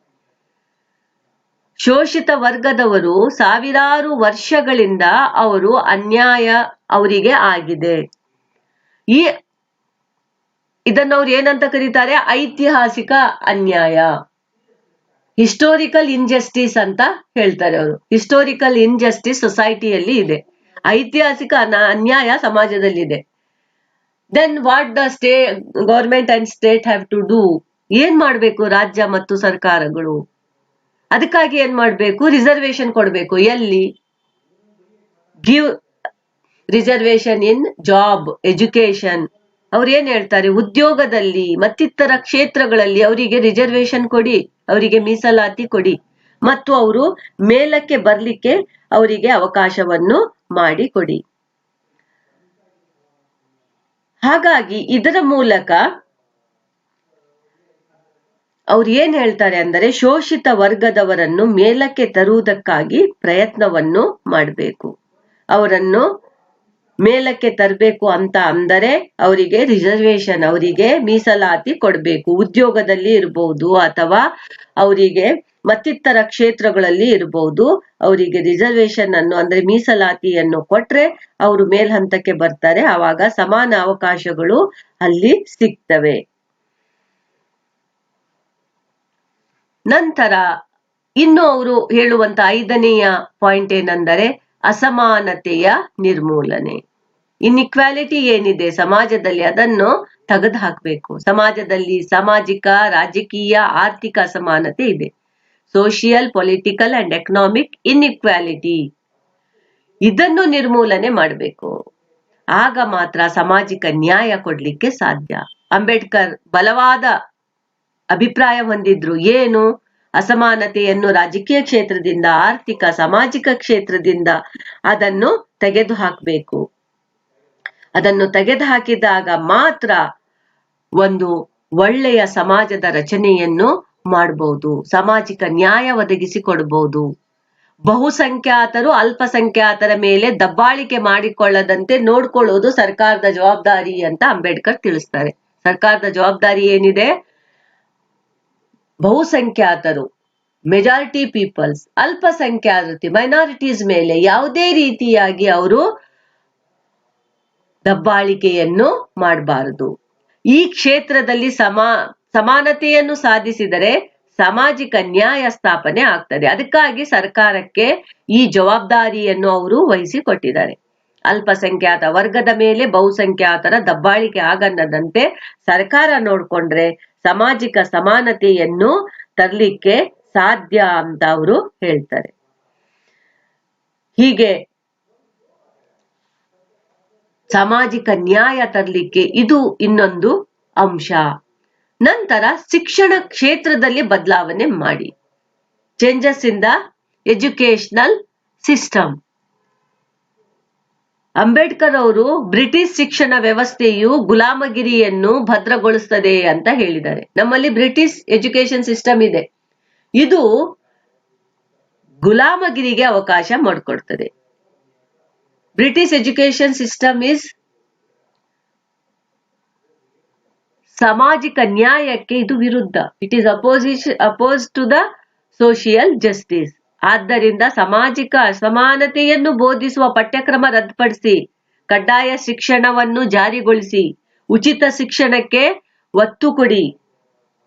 ಶೋಷಿತ ವರ್ಗದವರು ಸಾವಿರಾರು ವರ್ಷಗಳಿಂದ ಅನ್ಯಾಯ ಅವರಿಗೆ ಆಗಿದೆ. ಇದನ್ನವ್ರು ಏನಂತ ಕರೀತಾರೆ? ಐತಿಹಾಸಿಕ ಅನ್ಯಾಯ, ಹಿಸ್ಟೋರಿಕಲ್ ಇನ್ಜಸ್ಟಿಸ್ ಅಂತ ಹೇಳ್ತಾರೆ ಅವರು. ಹಿಸ್ಟೋರಿಕಲ್ ಇನ್ಜಸ್ಟಿಸ್ ಸೊಸೈಟಿಯಲ್ಲಿ ಇದೆ, ಐತಿಹಾಸಿಕ ಅನ್ಯಾಯ ಸಮಾಜದಲ್ಲಿದೆ. Then what the government and state have to do? ಏನ್ ಮಾಡ್ಬೇಕು ರಾಜ್ಯ ಮತ್ತು ಸರ್ಕಾರಗಳು? ಅದಕ್ಕಾಗಿ ಏನ್ ಮಾಡ್ಬೇಕು? ರಿಸರ್ವೇಶನ್ ಕೊಡ್ಬೇಕು. ಎಲ್ಲಿ? ಗಿವ್ ರಿಸರ್ವೇಶನ್ ಇನ್ ಜಾಬ್, ಎಜುಕೇಶನ್. ಅವ್ರು ಏನ್ ಹೇಳ್ತಾರೆ? ಉದ್ಯೋಗದಲ್ಲಿ ಮತ್ತಿತರ ಕ್ಷೇತ್ರಗಳಲ್ಲಿ ಅವರಿಗೆ ರಿಸರ್ವೇಶನ್ ಕೊಡಿ, ಅವರಿಗೆ ಮೀಸಲಾತಿ ಕೊಡಿ, ಮತ್ತು ಅವರು ಮೇಲಕ್ಕೆ ಬರ್ಲಿಕ್ಕೆ ಅವರಿಗೆ ಅವಕಾಶವನ್ನು ಮಾಡಿ ಕೊಡಿ. ಹಾಗಾಗಿ ಇದರ ಮೂಲಕ ಅವ್ರು ಏನ್ ಹೇಳ್ತಾರೆ ಅಂದರೆ, ಶೋಷಿತ ವರ್ಗದವರನ್ನು ಮೇಲಕ್ಕೆ ತರುವುದಕ್ಕಾಗಿ ಪ್ರಯತ್ನವನ್ನು ಮಾಡಬೇಕು. ಅವರನ್ನು ಮೇಲಕ್ಕೆ ತರಬೇಕು ಅಂತ ಅಂದರೆ ಅವರಿಗೆ ರಿಸರ್ವೇಶನ್, ಅವರಿಗೆ ಮೀಸಲಾತಿ ಕೊಡಬೇಕು. ಉದ್ಯೋಗದಲ್ಲಿ ಇರಬಹುದು ಅಥವಾ ಅವರಿಗೆ ಮತ್ತಿತರ ಕ್ಷೇತ್ರಗಳಲ್ಲಿ ಇರಬಹುದು. ಅವರಿಗೆ ರಿಸರ್ವೇಶನ್ ಅನ್ನು ಅಂದ್ರೆ ಮೀಸಲಾತಿಯನ್ನು ಕೊಟ್ರೆ ಅವರು ಮೇಲ್ಹಂತಕ್ಕೆ ಬರ್ತಾರೆ. ಆವಾಗ ಸಮಾನ ಅವಕಾಶಗಳು ಅಲ್ಲಿ ಸಿಗ್ತವೆ. ನಂತರ ಇನ್ನು ಅವರು ಹೇಳುವಂತ 5ನೆಯ ಪಾಯಿಂಟ್ ಏನೆಂದರೆ ಅಸಮಾನತೆಯ ನಿರ್ಮೂಲನೆ. ಇನ್ಇಕ್ವಾಲಿಟಿ ಏನಿದೆ ಸಮಾಜದಲ್ಲಿ ಅದನ್ನು ತೆಗೆದು ಹಾಕಬೇಕು. ಸಮಾಜದಲ್ಲಿ ಸಾಮಾಜಿಕ, ರಾಜಕೀಯ, ಆರ್ಥಿಕ ಅಸಮಾನತೆ ಇದೆ. Social, political and economic inequality, ಇದನ್ನು ನಿರ್ಮೂಲನೆ ಮಾಡಬೇಕು. ಆಗ ಮಾತ್ರ ಸಾಮಾಜಿಕ ನ್ಯಾಯ ಕೊಡ್ಲಿಕ್ಕೆ ಸಾಧ್ಯ. ಅಂಬೇಡ್ಕರ್ ಬಲವಾದ ಅಭಿಪ್ರಾಯ ಹೊಂದಿದ್ರು. ಏನು? ಅಸಮಾನತೆಯನ್ನು ರಾಜಕೀಯ ಕ್ಷೇತ್ರದಿಂದ, ಆರ್ಥಿಕ, ಸಾಮಾಜಿಕ ಕ್ಷೇತ್ರದಿಂದ ಅದನ್ನು ತೆಗೆದು ಹಾಕಬೇಕು. ಅದನ್ನು ತೆಗೆದು ಹಾಕಿದಾಗ ಮಾತ್ರ ಒಂದು ಒಳ್ಳೆಯ ಸಮಾಜದ ರಚನೆಯನ್ನು ಮಾಡಬಹುದು, ಸಾಮಾಜಿಕ ನ್ಯಾಯ ಒದಗಿಸಿ ಕೊಡಬಹುದು. ಬಹುಸಂಖ್ಯಾತರು ಅಲ್ಪಸಂಖ್ಯಾತರ ಮೇಲೆ ದಬ್ಬಾಳಿಕೆ ಮಾಡಿಕೊಳ್ಳದಂತೆ ನೋಡ್ಕೊಳ್ಳೋದು ಸರ್ಕಾರದ ಜವಾಬ್ದಾರಿ ಅಂತ ಅಂಬೇಡ್ಕರ್ ತಿಳಿಸ್ತಾರೆ. ಸರ್ಕಾರದ ಜವಾಬ್ದಾರಿ ಏನಿದೆ? ಬಹುಸಂಖ್ಯಾತರು, ಮೆಜಾರಿಟಿ ಪೀಪಲ್ಸ್, ಅಲ್ಪಸಂಖ್ಯಾತ ಮೈನಾರಿಟೀಸ್ ಮೇಲೆ ಯಾವುದೇ ರೀತಿಯಾಗಿ ಅವರು ದಬ್ಬಾಳಿಕೆಯನ್ನು ಮಾಡಬಾರದು. ಈ ಕ್ಷೇತ್ರದಲ್ಲಿ ಸಮಾನತೆಯನ್ನು ಸಾಧಿಸಿದರೆ ಸಾಮಾಜಿಕ ನ್ಯಾಯ ಸ್ಥಾಪನೆ ಆಗ್ತದೆ. ಅದಕ್ಕಾಗಿ ಸರ್ಕಾರಕ್ಕೆ ಈ ಜವಾಬ್ದಾರಿಯನ್ನು ಅವರು ವಹಿಸಿಕೊಟ್ಟಿದ್ದಾರೆ. ಅಲ್ಪಸಂಖ್ಯಾತ ವರ್ಗದ ಮೇಲೆ ಬಹುಸಂಖ್ಯಾತರ ದಬ್ಬಾಳಿಕೆ ಆಗದಂತೆ ಸರ್ಕಾರ ನೋಡ್ಕೊಂಡ್ರೆ ಸಾಮಾಜಿಕ ಸಮಾನತೆಯನ್ನು ತರಲಿಕ್ಕೆ ಸಾಧ್ಯ ಅಂತ ಅವರು ಹೇಳ್ತಾರೆ. ಹೀಗೆ ಸಾಮಾಜಿಕ ನ್ಯಾಯ ತರಲಿಕ್ಕೆ ಇದು ಇನ್ನೊಂದು ಅಂಶ. ನಂತರ ಶಿಕ್ಷಣ ಕ್ಷೇತ್ರದಲ್ಲಿ ಬದಲಾವಣೆ ಮಾಡಿ. Changes in the educational system. Ambedkar ಅವರು ಬ್ರಿಟಿಷ್ ಶಿಕ್ಷಣ ವ್ಯವಸ್ಥೆಯು ಗುಲಾಮಗಿರಿಯನ್ನು ಭದ್ರಗೊಳಿಸುತ್ತದೆ ಅಂತ ಹೇಳಿದ್ದಾರೆ. ನಮ್ಮಲ್ಲಿ ಬ್ರಿಟಿಷ್ ಎಜುಕೇಶನ್ ಸಿಸ್ಟಮ್ ಇದೆ, ಇದು ಗುಲಾಮಗಿರಿಗೆ ಅವಕಾಶ ಮಾಡಿಕೊಡ್ತದೆ. ಬ್ರಿಟಿಷ್ ಎಜುಕೇಶನ್ ಸಿಸ್ಟಮ್ ಇಸ್ ಸಾಮಾಜಿಕ ನ್ಯಾಯಕ್ಕೆ ಇದು ವಿರುದ್ಧ. It is opposed to the social justice. ಆದ್ದರಿಂದ ಸಾಮಾಜಿಕ ಅಸಮಾನತೆಯನ್ನು ಬೋಧಿಸುವ ಪಠ್ಯಕ್ರಮ ರದ್ದುಪಡಿಸಿ, ಕಡ್ಡಾಯ ಶಿಕ್ಷಣವನ್ನು ಜಾರಿಗೊಳಿಸಿ, ಉಚಿತ ಶಿಕ್ಷಣಕ್ಕೆ ಒತ್ತು ಕೊಡಿ.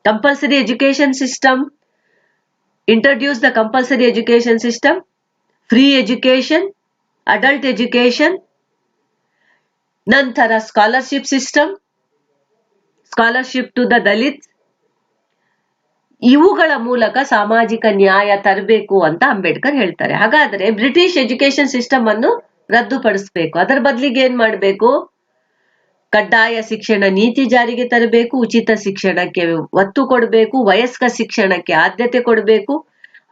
Compulsory education system, introduce the compulsory education system, free education, adult education. ನಂತರ scholarship system, scholarship to the Dalit. ಇವುಗಳ ಮೂಲಕ ಸಾಮಾಜಿಕ ನ್ಯಾಯ ತರಬೇಕು ಅಂತ ಅಂಬೇಡ್ಕರ್ ಹೇಳ್ತಾರೆ. ಹಾಗಾದ್ರೆ ಬ್ರಿಟಿಷ್ ಎಜುಕೇಶನ್ ಸಿಸ್ಟಮ್ ಅನ್ನು ರದ್ದುಪಡಿಸಬೇಕು. ಅದರ ಬದಲಿಗೆ ಏನ್ ಮಾಡಬೇಕು? ಕಡ್ಡಾಯ ಶಿಕ್ಷಣ ನೀತಿ ಜಾರಿಗೆ ತರಬೇಕು, ಉಚಿತ ಶಿಕ್ಷಣಕ್ಕೆ ಒತ್ತು ಕೊಡಬೇಕು, ವಯಸ್ಕ ಶಿಕ್ಷಣಕ್ಕೆ ಆದ್ಯತೆ ಕೊಡಬೇಕು,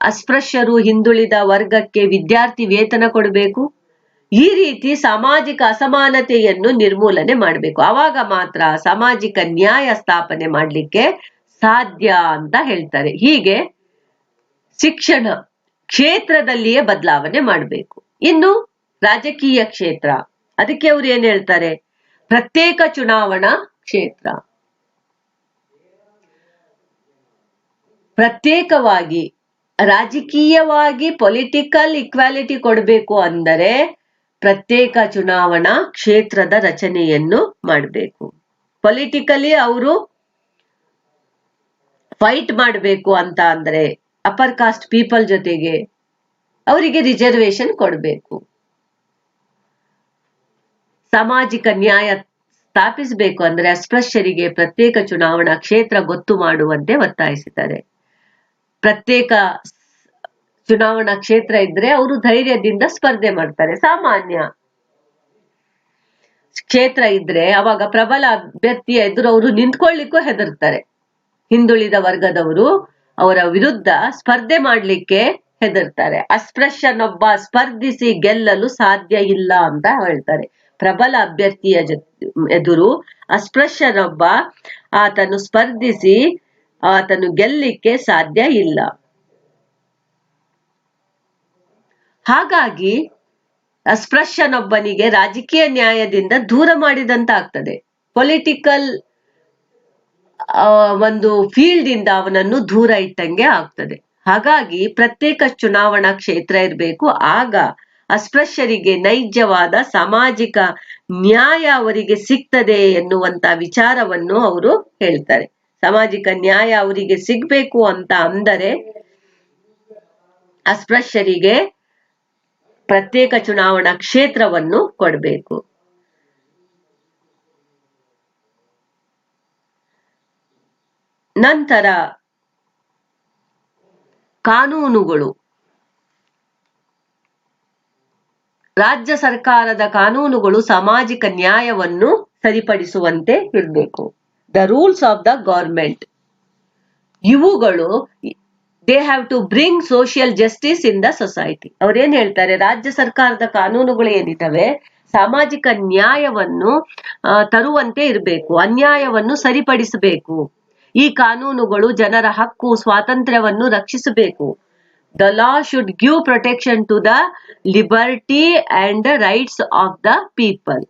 ಅಸ್ಪೃಶ್ಯರು, ಹಿಂದುಳಿದ ವರ್ಗಕ್ಕೆ ವಿದ್ಯಾರ್ಥಿ ವೇತನ ಕೊಡಬೇಕು. ಈ ರೀತಿ ಸಾಮಾಜಿಕ ಅಸಮಾನತೆಯನ್ನು ನಿರ್ಮೂಲನೆ ಮಾಡಬೇಕು. ಆವಾಗ ಮಾತ್ರ ಸಾಮಾಜಿಕ ನ್ಯಾಯ ಸ್ಥಾಪನೆ ಮಾಡಲಿಕ್ಕೆ ಸಾಧ್ಯ ಅಂತ ಹೇಳ್ತಾರೆ. ಹೀಗೆ ಶಿಕ್ಷಣ ಕ್ಷೇತ್ರದಲ್ಲಿಯೇ ಬದಲಾವಣೆ ಮಾಡಬೇಕು. ಇನ್ನು ರಾಜಕೀಯ ಕ್ಷೇತ್ರ, ಅದಕ್ಕೆ ಅವ್ರು ಏನ್ ಹೇಳ್ತಾರೆ? ಪ್ರತ್ಯೇಕ ಚುನಾವಣಾ ಕ್ಷೇತ್ರ. ಪ್ರತ್ಯೇಕವಾಗಿ ರಾಜಕೀಯವಾಗಿ ಪೊಲಿಟಿಕಲ್ ಇಕ್ವಾಲಿಟಿ ಕೊಡಬೇಕು ಅಂದರೆ ಪ್ರತ್ಯೇಕ ಚುನಾವಣಾ ಕ್ಷೇತ್ರದ ರಚನೆಯನ್ನು ಮಾಡಬೇಕು. ಪೊಲಿಟಿಕಲಿ ಅವರು ಫೈಟ್ ಮಾಡಬೇಕು ಅಂತ ಅಂದ್ರೆ ಅಪರ್ ಕಾಸ್ಟ್ ಪೀಪಲ್ ಜೊತೆಗೆ ಅವರಿಗೆ ರಿಸರ್ವೇಶನ್ ಕೊಡಬೇಕು. ಸಾಮಾಜಿಕ ನ್ಯಾಯ ಸ್ಥಾಪಿಸಬೇಕು ಅಂದ್ರೆ ಅಸ್ಪೃಶ್ಯರಿಗೆ ಪ್ರತ್ಯೇಕ ಚುನಾವಣಾ ಕ್ಷೇತ್ರ ಗೊತ್ತು ಮಾಡುವಂತೆ ಒತ್ತಾಯಿಸಿದ್ದಾರೆ. ಪ್ರತ್ಯೇಕ ಚುನಾವಣಾ ಕ್ಷೇತ್ರ ಇದ್ರೆ ಅವರು ಧೈರ್ಯದಿಂದ ಸ್ಪರ್ಧೆ ಮಾಡ್ತಾರೆ. ಸಾಮಾನ್ಯ ಕ್ಷೇತ್ರ ಇದ್ರೆ ಅವಾಗ ಪ್ರಬಲ ಅಭ್ಯರ್ಥಿಯ ಎದುರು ಅವರು ನಿಂತ್ಕೊಳ್ಳಿಕ್ಕೂ ಹೆದರ್ತಾರೆ. ಹಿಂದುಳಿದ ವರ್ಗದವರು ಅವರ ವಿರುದ್ಧ ಸ್ಪರ್ಧೆ ಮಾಡ್ಲಿಕ್ಕೆ ಹೆದರ್ತಾರೆ. ಅಸ್ಪೃಶ್ಯನೊಬ್ಬ ಸ್ಪರ್ಧಿಸಿ ಗೆಲ್ಲಲು ಸಾಧ್ಯ ಇಲ್ಲ ಅಂತ ಹೇಳ್ತಾರೆ. ಪ್ರಬಲ ಅಭ್ಯರ್ಥಿಯ ಎದುರು ಅಸ್ಪೃಶ್ಯನೊಬ್ಬ ಆತನು ಸ್ಪರ್ಧಿಸಿ ಆತನು ಗೆಲ್ಲಿಕ್ಕೆ ಸಾಧ್ಯ ಇಲ್ಲ. ಹಾಗಾಗಿ ಅಸ್ಪೃಶ್ಯನೊಬ್ಬನಿಗೆ ರಾಜಕೀಯ ನ್ಯಾಯದಿಂದ ದೂರ ಮಾಡಿದಂತ ಆಗ್ತದೆ. ಪೊಲಿಟಿಕಲ್ ಒಂದು ಫೀಲ್ಡ್ ಇಂದ ಅವನನ್ನು ದೂರ ಇಟ್ಟಂಗೆ ಆಗ್ತದೆ. ಹಾಗಾಗಿ ಪ್ರತ್ಯೇಕ ಚುನಾವಣಾ ಕ್ಷೇತ್ರ ಇರಬೇಕು. ಆಗ ಅಸ್ಪೃಶ್ಯರಿಗೆ ನೈಜವಾದ ಸಾಮಾಜಿಕ ನ್ಯಾಯ ಅವರಿಗೆ ಸಿಗ್ತದೆ ಎನ್ನುವಂತ ವಿಚಾರವನ್ನು ಅವರು ಹೇಳ್ತಾರೆ. ಸಾಮಾಜಿಕ ನ್ಯಾಯ ಅವರಿಗೆ ಸಿಗ್ಬೇಕು ಅಂತ ಅಂದರೆ ಅಸ್ಪೃಶ್ಯರಿಗೆ ಪ್ರತ್ಯೇಕ ಚುನಾವಣಾ ಕ್ಷೇತ್ರವನ್ನು ಕೊಡಬೇಕು. ನಂತರ ಕಾನೂನುಗಳು. ರಾಜ್ಯ ಸರ್ಕಾರದ ಕಾನೂನುಗಳು ಸಾಮಾಜಿಕ ನ್ಯಾಯವನ್ನು ಸರಿಪಡಿಸುವಂತೆ ಇರಬೇಕು. The rules of the government, ಇವುಗಳು they have to bring social justice in the society. ಅವ್ರೇನ್ ಹೇಳ್ತಾರೆ, ರಾಜ್ಯ ಸರ್ಕಾರದ ಕಾನೂನುಗಳು ಏನಿದ್ದಾವೆ ಸಾಮಾಜಿಕ ನ್ಯಾಯವನ್ನು ತರುವಂತೆ ಇರಬೇಕು, ಅನ್ಯಾಯವನ್ನು ಸರಿಪಡಿಸಬೇಕು. ಈ ಕಾನೂನುಗಳು ಜನರ ಹಕ್ಕು ಸ್ವಾತಂತ್ರ್ಯವನ್ನು ರಕ್ಷಿಸಬೇಕು. The law should give protection to the liberty and the rights of the people.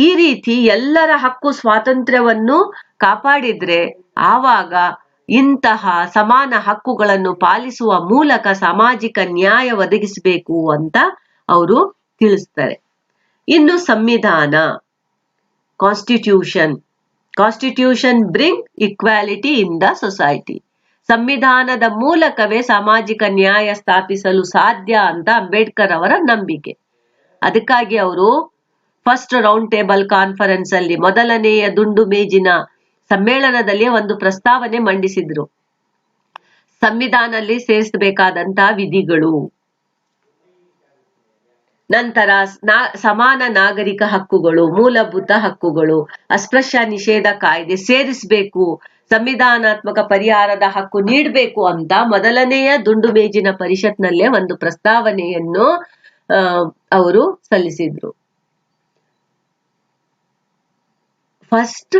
ಈ ರೀತಿ ಎಲ್ಲರ ಹಕ್ಕು ಸ್ವಾತಂತ್ರ್ಯವನ್ನು ಕಾಪಾಡಿದ್ರೆ ಆವಾಗ ಇಂತಹ ಸಮಾನ ಹಕ್ಕುಗಳನ್ನು ಪಾಲಿಸುವ ಮೂಲಕ ಸಾಮಾಜಿಕ ನ್ಯಾಯ ಒದಗಿಸಬೇಕು ಅಂತ ಅವರು ತಿಳಿಸ್ತಾರೆ. ಇನ್ನು ಸಂವಿಧಾನ, constitution bring equality in the society. ಸಂವಿಧಾನದ ಮೂಲಕವೇ ಸಾಮಾಜಿಕ ನ್ಯಾಯ ಸ್ಥಾಪಿಸಲು ಸಾಧ್ಯ ಅಂತ ಅಂಬೇಡ್ಕರ್ ಅವರ ನಂಬಿಕೆ. ಅದಕ್ಕಾಗಿ ಅವರು ಫಸ್ಟ್ ರೌಂಡ್ ಟೇಬಲ್ ಕಾನ್ಫರೆನ್ಸ್ ಅಲ್ಲಿ, ಮೊದಲನೆಯ ದುಂಡು ಮೇಜಿನ ಸಮ್ಮೇಳನದಲ್ಲಿ ಒಂದು ಪ್ರಸ್ತಾವನೆ ಮಂಡಿಸಿದ್ರು. ಸಂವಿಧಾನದಲ್ಲಿ ಸೇರಿಸಬೇಕಾದಂತಹ ವಿಧಿಗಳು, ನಂತರ ಸಮಾನ ನಾಗರಿಕ ಹಕ್ಕುಗಳು, ಮೂಲಭೂತ ಹಕ್ಕುಗಳು, ಅಸ್ಪೃಶ್ಯ ನಿಷೇಧ ಕಾಯ್ದೆ ಸೇರಿಸಬೇಕು, ಸಂವಿಧಾನಾತ್ಮಕ ಪರಿಹಾರದ ಹಕ್ಕು ನೀಡಬೇಕು ಅಂತ ಮೊದಲನೆಯ ದುಂಡು ಮೇಜಿನ ಪರಿಷತ್ನಲ್ಲೇ ಒಂದು ಪ್ರಸ್ತಾವನೆಯನ್ನು ಅವರು ಸಲ್ಲಿಸಿದ್ರು. ಫಸ್ಟ್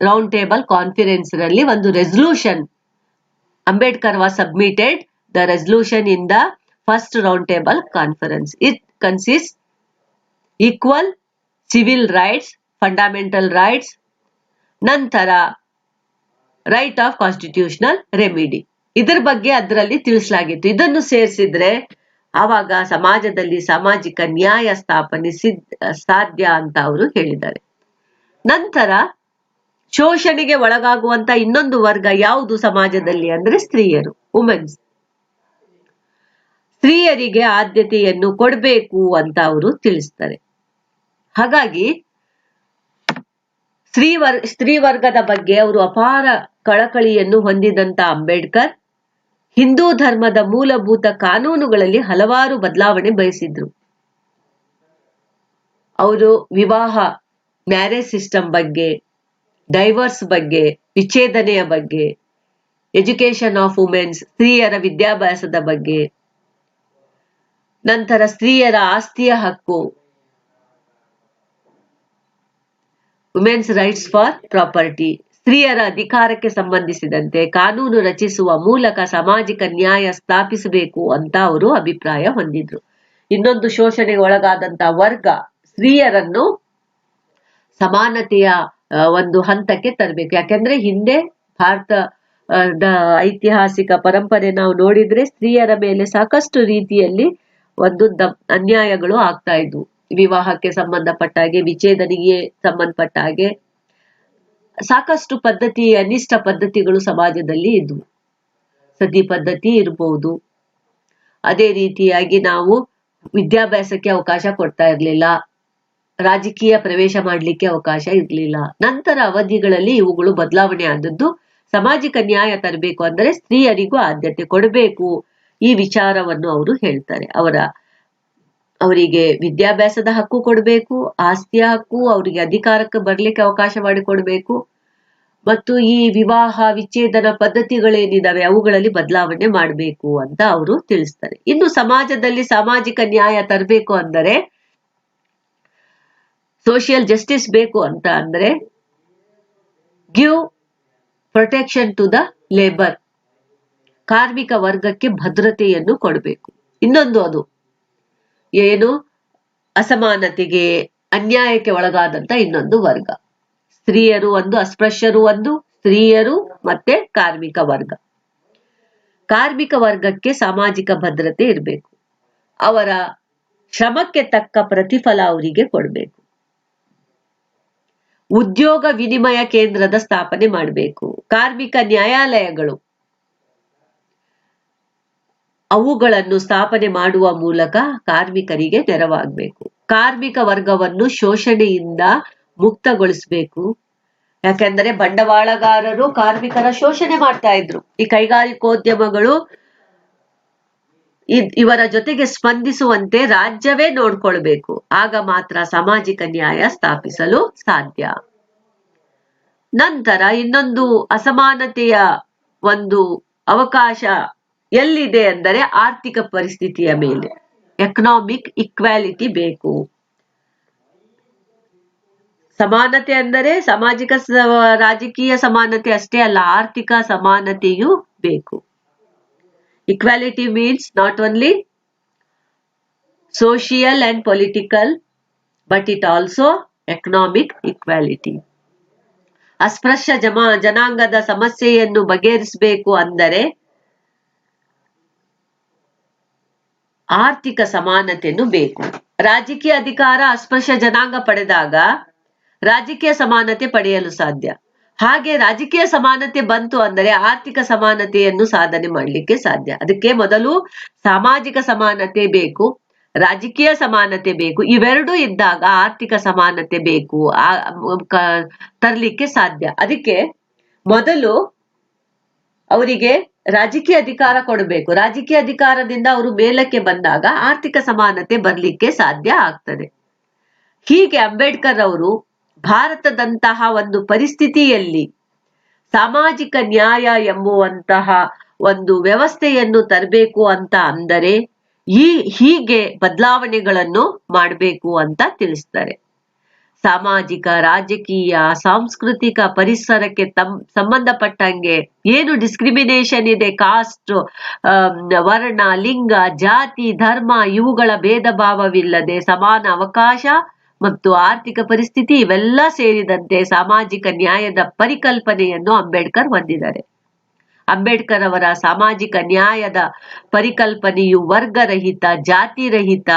ರೌಂಡ್ ಟೇಬಲ್ ಕಾನ್ಫರೆನ್ಸ್ ನಲ್ಲಿ ಒಂದು resolution, Ambedkar was submitted the resolution in the first round table conference. It consist equal civil rights, fundamental rights, ನಂತರ ರೈಟ್ ಆಫ್ ಕಾನ್ಸ್ಟಿಟ್ಯೂಷನಲ್ ರೆಮಿಡಿ. ಇದರ ಬಗ್ಗೆ ಅದರಲ್ಲಿ ತಿಳಿಸಲಾಗಿತ್ತು. ಇದನ್ನು ಸೇರಿಸಿದ್ರೆ ಆವಾಗ ಸಮಾಜದಲ್ಲಿ ಸಾಮಾಜಿಕ ನ್ಯಾಯ ಸ್ಥಾಪನೆ ಸಾಧ್ಯ ಅಂತ ಅವರು ಹೇಳಿದ್ದಾರೆ. ನಂತರ ಶೋಷಣೆಗೆ ಒಳಗಾಗುವಂತ ಇನ್ನೊಂದು ವರ್ಗ ಯಾವುದು ಸಮಾಜದಲ್ಲಿ ಅಂದ್ರೆ ಸ್ತ್ರೀಯರು, ವುಮೆನ್ಸ್. ಸ್ತ್ರೀಯರಿಗೆ ಆದ್ಯತೆಯನ್ನು ಕೊಡಬೇಕು ಅಂತ ಅವರು ತಿಳಿಸ್ತಾರೆ. ಹಾಗಾಗಿ ಸ್ತ್ರೀ ವರ್ಗದ ಬಗ್ಗೆ ಅವರು ಅಪಾರ ಕಳಕಳಿಯನ್ನು ಹೊಂದಿದಂತ ಅಂಬೇಡ್ಕರ್ ಹಿಂದೂ ಧರ್ಮದ ಮೂಲಭೂತ ಕಾನೂನುಗಳಲ್ಲಿ ಹಲವಾರು ಬದಲಾವಣೆ ಬಯಸಿದ್ರು. ಅವರು ವಿವಾಹ, ಮ್ಯಾರೇಜ್ ಸಿಸ್ಟಮ್ ಬಗ್ಗೆ, ಡೈವರ್ಸ್ ಬಗ್ಗೆ, ವಿಚ್ಛೇದನೆಯ ಬಗ್ಗೆ, ಎಜುಕೇಶನ್ ಆಫ್ ವುಮೆನ್ಸ್, ಸ್ತ್ರೀಯರ ವಿದ್ಯಾಭ್ಯಾಸದ ಬಗ್ಗೆ, ನಂತರ ಸ್ತ್ರೀಯರ ಆಸ್ತಿಯ ಹಕ್ಕು, ವುಮೆನ್ಸ್ ರೈಟ್ಸ್ ಫಾರ್ ಪ್ರಾಪರ್ಟಿ, ಸ್ತ್ರೀಯರ ಅಧಿಕಾರಕ್ಕೆ ಸಂಬಂಧಿಸಿದಂತೆ ಕಾನೂನು ರಚಿಸುವ ಮೂಲಕ ಸಾಮಾಜಿಕ ನ್ಯಾಯ ಸ್ಥಾಪಿಸಬೇಕು ಅಂತ ಅವರು ಅಭಿಪ್ರಾಯ ಹೊಂದಿದ್ರು. ಇನ್ನೊಂದು ಶೋಷಣೆಗೆ ಒಳಗಾದಂತ ವರ್ಗ ಸ್ತ್ರೀಯರನ್ನು ಸಮಾನತೆಯ ಒಂದು ಹಂತಕ್ಕೆ ತರಬೇಕು. ಯಾಕೆಂದ್ರೆ ಹಿಂದೆ ಐತಿಹಾಸಿಕ ಪರಂಪರೆ ನಾವು ನೋಡಿದ್ರೆ ಸ್ತ್ರೀಯರ ಮೇಲೆ ಸಾಕಷ್ಟು ರೀತಿಯಲ್ಲಿ ಒಂದು ಅನ್ಯಾಯಗಳು ಆಗ್ತಾ ಇದ್ವು. ವಿವಾಹಕ್ಕೆ ಸಂಬಂಧಪಟ್ಟ ಹಾಗೆ, ವಿಚ್ಛೇದನಿಗೆ ಸಂಬಂಧಪಟ್ಟ ಹಾಗೆ ಸಾಕಷ್ಟು ಅನಿಷ್ಟ ಪದ್ಧತಿಗಳು ಸಮಾಜದಲ್ಲಿ ಇದ್ವು. ಸತಿ ಪದ್ಧತಿ ಇರ್ಬೋದು. ಅದೇ ರೀತಿಯಾಗಿ ನಾವು ವಿದ್ಯಾಭ್ಯಾಸಕ್ಕೆ ಅವಕಾಶ ಕೊಡ್ತಾ ಇರ್ಲಿಲ್ಲ, ರಾಜಕೀಯ ಪ್ರವೇಶ ಮಾಡ್ಲಿಕ್ಕೆ ಅವಕಾಶ ಇರ್ಲಿಲ್ಲ. ನಂತರ ಅವಧಿಗಳಲ್ಲಿ ಇವುಗಳು ಬದಲಾವಣೆ ಆದದ್ದು. ಸಾಮಾಜಿಕ ನ್ಯಾಯ ತರಬೇಕು ಅಂದರೆ ಸ್ತ್ರೀಯರಿಗೂ ಆದ್ಯತೆ ಕೊಡಬೇಕು, ಈ ವಿಚಾರವನ್ನು ಅವರು ಹೇಳ್ತಾರೆ. ಅವರಿಗೆ ವಿದ್ಯಾಭ್ಯಾಸದ ಹಕ್ಕು ಕೊಡಬೇಕು, ಆಸ್ತಿಯ ಹಕ್ಕು, ಅವರಿಗೆ ಅಧಿಕಾರಕ್ಕೆ ಬರ್ಲಿಕ್ಕೆ ಅವಕಾಶ ಮಾಡಿಕೊಡ್ಬೇಕು, ಮತ್ತು ಈ ವಿವಾಹ ವಿಚ್ಛೇದನ ಪದ್ಧತಿಗಳೇನಿದಾವೆ ಅವುಗಳಲ್ಲಿ ಬದಲಾವಣೆ ಮಾಡಬೇಕು ಅಂತ ಅವರು ತಿಳಿಸ್ತಾರೆ. ಇನ್ನು ಸಮಾಜದಲ್ಲಿ ಸಾಮಾಜಿಕ ನ್ಯಾಯ ತರಬೇಕು ಅಂದರೆ, ಸೋಷಿಯಲ್ ಜಸ್ಟಿಸ್ ಬೇಕು ಅಂತ ಅಂದ್ರೆ give protection to the labour, ಕಾರ್ಮಿಕ ವರ್ಗಕ್ಕೆ ಭದ್ರತೆಯನ್ನು ಕೊಡಬೇಕು. ಇನ್ನೊಂದು ಅದು ಏನು, ಅಸಮಾನತೆಗೆ ಅನ್ಯಾಯಕ್ಕೆ ಒಳಗಾದಂತ ಇನ್ನೊಂದು ವರ್ಗ, ಸ್ತ್ರೀಯರು ಒಂದು, ಅಸ್ಪೃಶ್ಯರು ಒಂದು, ಸ್ತ್ರೀಯರು ಮತ್ತೆ ಕಾರ್ಮಿಕ ವರ್ಗ. ಕಾರ್ಮಿಕ ವರ್ಗಕ್ಕೆ ಸಾಮಾಜಿಕ ಭದ್ರತೆ ಇರಬೇಕು, ಅವರ ಶ್ರಮಕ್ಕೆ ತಕ್ಕ ಪ್ರತಿಫಲ ಅವರಿಗೆ ಕೊಡಬೇಕು. ಉದ್ಯೋಗ ವಿನಿಮಯ ಕೇಂದ್ರದ ಸ್ಥಾಪನೆ ಮಾಡಬೇಕು. ಕಾರ್ಮಿಕ ನ್ಯಾಯಾಲಯಗಳು ಅವುಗಳನ್ನು ಸ್ಥಾಪನೆ ಮಾಡುವ ಮೂಲಕ ಕಾರ್ಮಿಕರಿಗೆ ನೆರವಾಗಬೇಕು. ಕಾರ್ಮಿಕ ವರ್ಗವನ್ನು ಶೋಷಣೆಯಿಂದ ಮುಕ್ತಗೊಳಿಸಬೇಕು. ಯಾಕೆಂದರೆ ಬಂಡವಾಳಗಾರರು ಕಾರ್ಮಿಕರ ಶೋಷಣೆ ಮಾಡ್ತಾ ಇದ್ರು. ಈ ಕೈಗಾರಿಕೋದ್ಯಮಗಳು ಇವರ ಜೊತೆಗೆ ಸ್ಪಂದಿಸುವಂತೆ ರಾಜ್ಯವೇ ನೋಡ್ಕೊಳ್ಬೇಕು. ಆಗ ಮಾತ್ರ ಸಾಮಾಜಿಕ ನ್ಯಾಯ ಸ್ಥಾಪಿಸಲು ಸಾಧ್ಯ. ನಂತರ ಇನ್ನೊಂದು ಅಸಮಾನತೆಯ ಒಂದು ಅವಕಾಶ ಎಲ್ಲಿದೆ ಅಂದರೆ ಆರ್ಥಿಕ ಪರಿಸ್ಥಿತಿಯ ಮೇಲೆ. ಎಕನಾಮಿಕ್ ಇಕ್ವಾಲಿಟಿ ಬೇಕು. ಸಮಾನತೆ ಅಂದರೆ ಸಾಮಾಜಿಕ ರಾಜಕೀಯ ಸಮಾನತೆ ಅಷ್ಟೇ ಅಲ್ಲ, ಆರ್ಥಿಕ ಸಮಾನತೆಯೂ ಬೇಕು. Equality means not only social and political, but it also economic equality. ಅಸ್ಪೃಶ್ಯ ಜನಾಂಗದ ಸಮಸ್ಯೆಯನ್ನು ಬಗೆಹರಿಸಬೇಕು ಅಂದರೆ ಆರ್ಥಿಕ ಸಮಾನತೆಯನ್ನು ಬೇಕು. ರಾಜಕೀಯ ಅಧಿಕಾರ ಅಸ್ಪೃಶ್ಯ ಜನಾಂಗ ಪಡೆದಾಗ ರಾಜಕೀಯ ಸಮಾನತೆ ಪಡೆಯಲು ಸಾಧ್ಯ. ಹಾಗೆ ರಾಜಕೀಯ ಸಮಾನತೆ ಬಂತು ಅಂದರೆ ಆರ್ಥಿಕ ಸಮಾನತೆಯನ್ನು ಸಾಧನೆ ಮಾಡಲಿಕ್ಕೆ ಸಾಧ್ಯ. ಅದಕ್ಕೆ ಮೊದಲು ಸಾಮಾಜಿಕ ಸಮಾನತೆ ಬೇಕು, ರಾಜಕೀಯ ಸಮಾನತೆ ಬೇಕು. ಇವೆರಡೂ ಇದ್ದಾಗ ಆರ್ಥಿಕ ಸಮಾನತೆ ಬೇಕು, ತರಲಿಕ್ಕೆ ಸಾಧ್ಯ. ಅದಕ್ಕೆ ಮೊದಲು ಅವರಿಗೆ ರಾಜಕೀಯ ಅಧಿಕಾರ ಕೊಡಬೇಕು. ರಾಜಕೀಯ ಅಧಿಕಾರದಿಂದ ಅವರು ಮೇಲಕ್ಕೆ ಬಂದಾಗ ಆರ್ಥಿಕ ಸಮಾನತೆ ಬರ್ಲಿಕ್ಕೆ ಸಾಧ್ಯ ಆಗ್ತದೆ. ಹೀಗೆ ಅಂಬೇಡ್ಕರ್ ಅವರು ಭಾರತದಂತಹ ಒಂದು ಪರಿಸ್ಥಿತಿಯಲ್ಲಿ ಸಾಮಾಜಿಕ ನ್ಯಾಯ ಎಂಬುವಂತಹ ಒಂದು ವ್ಯವಸ್ಥೆಯನ್ನು ತರಬೇಕು ಅಂತ ಅಂದರೆ ಹೀಗೆ ಬದಲಾವಣೆಗಳನ್ನು ಮಾಡಬೇಕು ಅಂತ ತಿಳಿಸ್ತಾರೆ. ಸಾಮಾಜಿಕ, ರಾಜಕೀಯ, ಸಾಂಸ್ಕೃತಿಕ ಪರಿಸರಕ್ಕೆ ಸಂಬಂಧಪಟ್ಟಂಗೆ ಏನು ಡಿಸ್ಕ್ರಿಮಿನೇಷನ್ ಇದೆ, ಕಾಸ್ಟ್, ವರ್ಣ, ಲಿಂಗ, ಜಾತಿ, ಧರ್ಮ ಇವುಗಳ ಭೇದ ಭಾವವಿಲ್ಲದೆ ಸಮಾನ ಅವಕಾಶ ಮತ್ತು ಆರ್ಥಿಕ ಪರಿಸ್ಥಿತಿ ಇವೆಲ್ಲ ಸೇರಿದಂತೆ ಸಾಮಾಜಿಕ ನ್ಯಾಯದ ಪರಿಕಲ್ಪನೆಯನ್ನು ಅಂಬೇಡ್ಕರ್ ಹೊಂದಿದ್ದಾರೆ. ಅಂಬೇಡ್ಕರ್ ಅವರ ಸಾಮಾಜಿಕ ನ್ಯಾಯದ ಪರಿಕಲ್ಪನೆಯು ವರ್ಗರಹಿತ, ಜಾತಿರಹಿತ,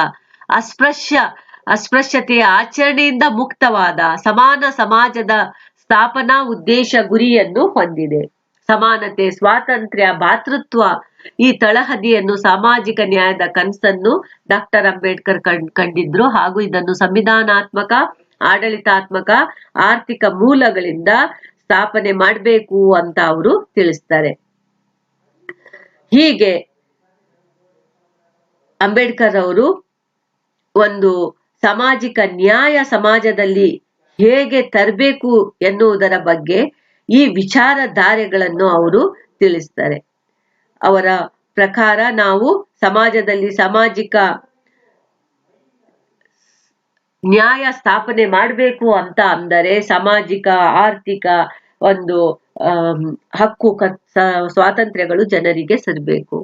ಅಸ್ಪೃಶ್ಯತೆಯ ಆಚರಣೆಯಿಂದ ಮುಕ್ತವಾದ ಸಮಾನ ಸಮಾಜದ ಸ್ಥಾಪನಾ ಉದ್ದೇಶ ಗುರಿಯನ್ನು ಹೊಂದಿದೆ. ಸಮಾನತೆ, ಸ್ವಾತಂತ್ರ್ಯ, ಭಾತೃತ್ವ ಈ ತಳಹದಿಯನ್ನು ಸಾಮಾಜಿಕ ನ್ಯಾಯದ ಕನಸನ್ನು ಡಾಕ್ಟರ್ ಅಂಬೇಡ್ಕರ್ ಕಂಡಿದ್ರು. ಹಾಗೂ ಇದನ್ನು ಸಂವಿಧಾನಾತ್ಮಕ, ಆಡಳಿತಾತ್ಮಕ, ಆರ್ಥಿಕ ಮೂಲಗಳಿಂದ ಸ್ಥಾಪನೆ ಮಾಡಬೇಕು ಅಂತ ಅವರು ತಿಳಿಸ್ತಾರೆ. ಹೀಗೆ ಅಂಬೇಡ್ಕರ್ ಅವರು ಒಂದು ಸಾಮಾಜಿಕ ನ್ಯಾಯ ಸಮಾಜದಲ್ಲಿ ಹೇಗೆ ತರಬೇಕು ಎನ್ನುವುದರ ಬಗ್ಗೆ ಈ ವಿಚಾರಧಾರೆಗಳನ್ನು ಅವರು ತಿಳಿಸ್ತಾರೆ. ಅವರ ಪ್ರಕಾರ ನಾವು ಸಮಾಜದಲ್ಲಿ ಸಾಮಾಜಿಕ ನ್ಯಾಯ ಸ್ಥಾಪನೆ ಮಾಡಬೇಕು ಅಂತ ಅಂದರೆ ಸಾಮಾಜಿಕ, ಆರ್ಥಿಕ ಒಂದು ಹಕ್ಕು, ಸ್ವಾತಂತ್ರ್ಯಗಳು ಜನರಿಗೆ ಸಿಗಬೇಕು.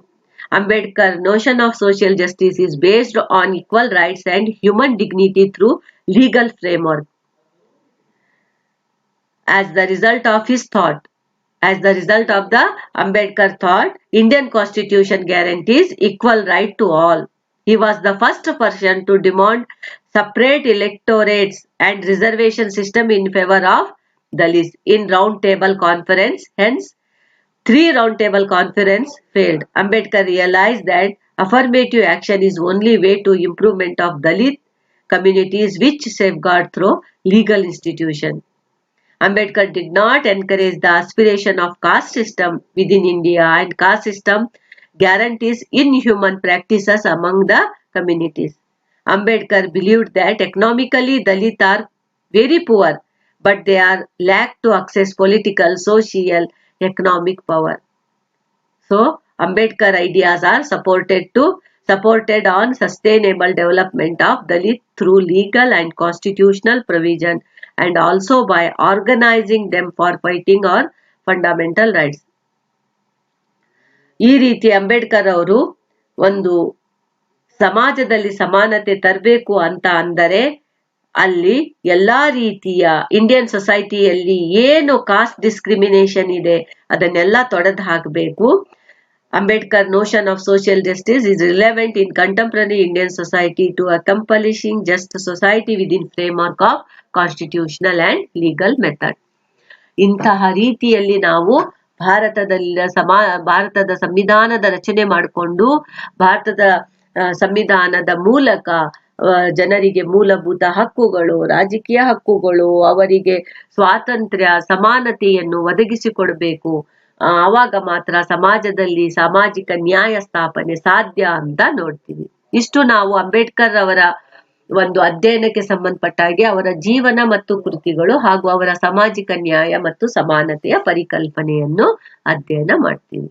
Ambedkar notion of social justice is based on equal rights and human dignity through legal framework. As the result of his thought As the result of the Ambedkar thought, Indian constitution guarantees equal right to all. He was the first person to demand separate electorates and reservation system in favor of Dalits in round table conference. Hence, 3 roundtable conference failed. Ambedkar realized that affirmative action is only way to improvement of Dalit communities which safeguard through legal institution. Ambedkar did not encourage the aspiration of caste system within India, and caste system guarantees inhuman practices among the communities. Ambedkar believed that economically Dalit are very poor, but they are lack to access political, social, economic power. So Ambedkar ideas are supported on sustainable development of Dalit through legal and constitutional provision, and also by organizing them for fighting on fundamental rights. ಈ ರೀತಿ ಅಂಬೇಡ್ಕರ್ ಅವರು ಒಂದು ಸಮಾಜದಲ್ಲಿ ಸಮಾನತೆ ತರಬೇಕು ಅಂತ ಅಂದರೆ ಅಲ್ಲಿ ಎಲ್ಲಾ ರೀತಿಯ ಇಂಡಿಯನ್ ಸೊಸೈಟಿಯಲ್ಲಿ ಏನು ಕಾಸ್ಟ್ ಡಿಸ್ಕ್ರಿಮಿನೇಷನ್ ಇದೆ ಅದನ್ನೆಲ್ಲ ತೊಡೆದು ಹಾಕಬೇಕು. Ambedkar's notion of social justice is relevant in contemporary Indian society to accomplishing just society within framework of constitutional and legal method. ಇಂತಹ ರೀತಿಯಲ್ಲಿ ನಾವು ಭಾರತದ ಸಂವಿಧಾನದ ರಚನೆ ಮಾಡಿಕೊಂಡು ಭಾರತದ ಸಂವಿಧಾನದ ಮೂಲಕ ಜನರಿಗೆ ಮೂಲಭೂತ ಹಕ್ಕುಗಳು, ರಾಜಕೀಯ ಹಕ್ಕುಗಳು, ಅವರಿಗೆ ಸ್ವಾತಂತ್ರ್ಯ, ಸಮಾನತೆಯನ್ನು ಒದಗಿಸಿಕೊಡಬೇಕು. ಆವಾಗ ಮಾತ್ರ ಸಮಾಜದಲ್ಲಿ ಸಾಮಾಜಿಕ ನ್ಯಾಯ ಸ್ಥಾಪನೆ ಸಾಧ್ಯ ಅಂತ ನೋಡ್ತೀವಿ. ಇಷ್ಟು ನಾವು ಅಂಬೇಡ್ಕರ್ ಅವರ ಒಂದು ಅಧ್ಯಯನಕ್ಕೆ ಸಂಬಂಧಪಟ್ಟ ಹಾಗೆ ಅವರ ಜೀವನ ಮತ್ತು ಕೃತಿಗಳು ಹಾಗೂ ಅವರ ಸಾಮಾಜಿಕ ನ್ಯಾಯ ಮತ್ತು ಸಮಾನತೆಯ ಪರಿಕಲ್ಪನೆಯನ್ನು ಅಧ್ಯಯನ ಮಾಡ್ತೀವಿ.